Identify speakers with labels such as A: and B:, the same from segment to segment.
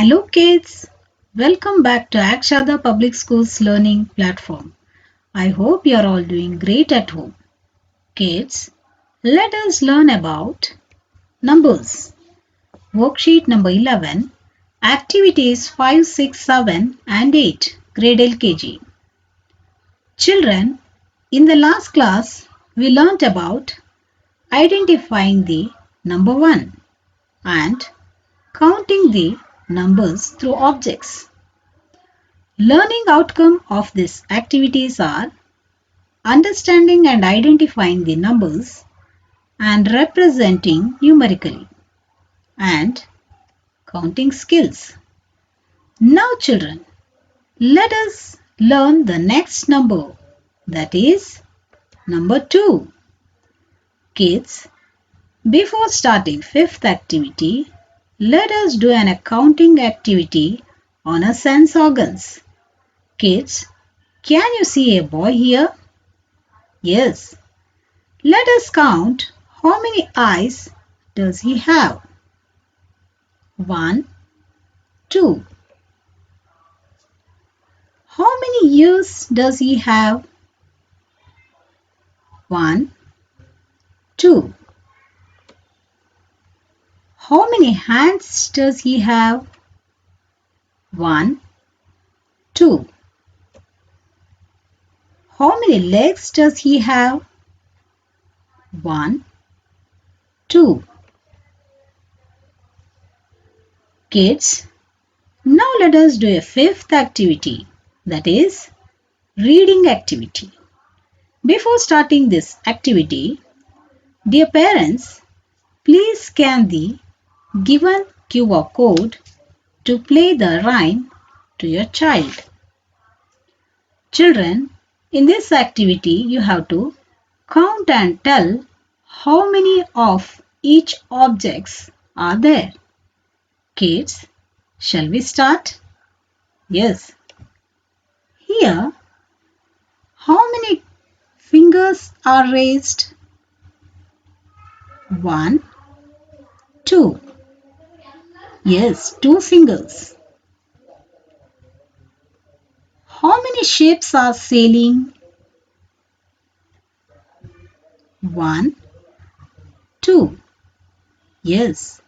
A: Hello kids, welcome back to Akshada Public Schools Learning Platform. I hope you are all doing great at home. Kids, let us learn about numbers. Worksheet number 11, activities 5, 6, 7 and 8, grade LKG. Children, in the last class, we learnt about identifying the number 1 and counting the numbers through objects. Learning outcome of these activities are understanding and identifying the numbers and representing numerically and counting skills. Now children, let us learn the next number, that is number 2. Kids, before starting fifth activity, let us do an accounting activity on our sense organs. Kids, can you see a boy here? Yes. Let us count how many eyes does he have. 1, 2. How many ears does he have? 1, 2. How many hands does he have? 1, 2. How many legs does he have? 1, 2. Kids, now let us do a fifth activity, that is reading activity. Before starting this activity, dear parents, please scan the given QR code to play the rhyme to your child. Children, in this activity you have to count and tell how many of each objects are there. Kids, shall we start? Yes. Here, how many fingers are raised? 1, 2. Yes, 2 fingers. How many ships are sailing? 1, 2. Yes,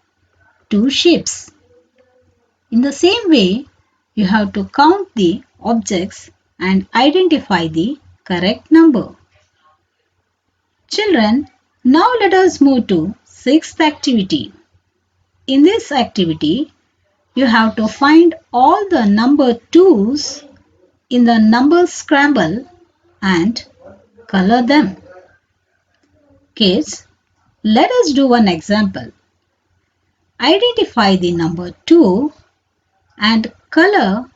A: 2 ships. In the same way, you have to count the objects and identify the correct number. Children, now let us move to sixth activity. In this activity, you have to find all the number 2's in the number scramble and color them. Kids, let us do one example. Identify the number 2 and color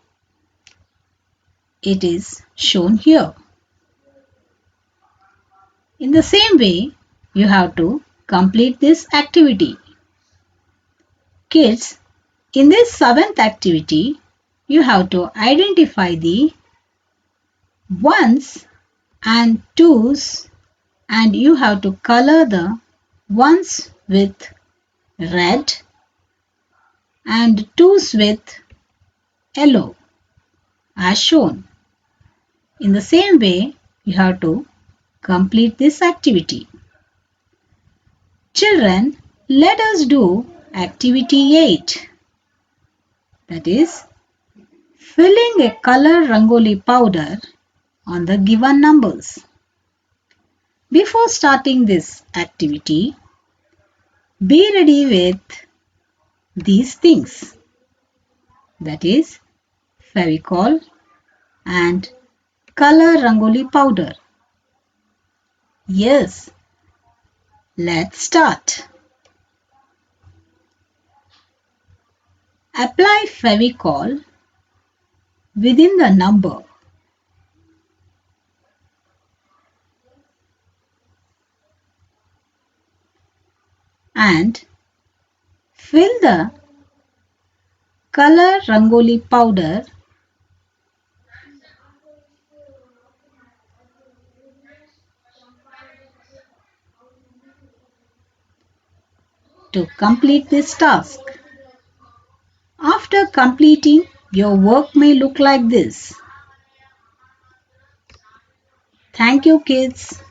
A: it is shown here. In the same way, you have to complete this activity. Kids, in this seventh activity, you have to identify the ones and twos and you have to color the ones with red and twos with yellow as shown. In the same way, you have to complete this activity. Children, let us do activity 8. That is, filling a color rangoli powder on the given numbers. Before starting this activity, be ready with these things. That is, Fevicol and color rangoli powder. Yes, let's start. Apply Fevicol within the number. And fill the color rangoli powder to complete this task. After completing, your work may look like this. Thank you, kids.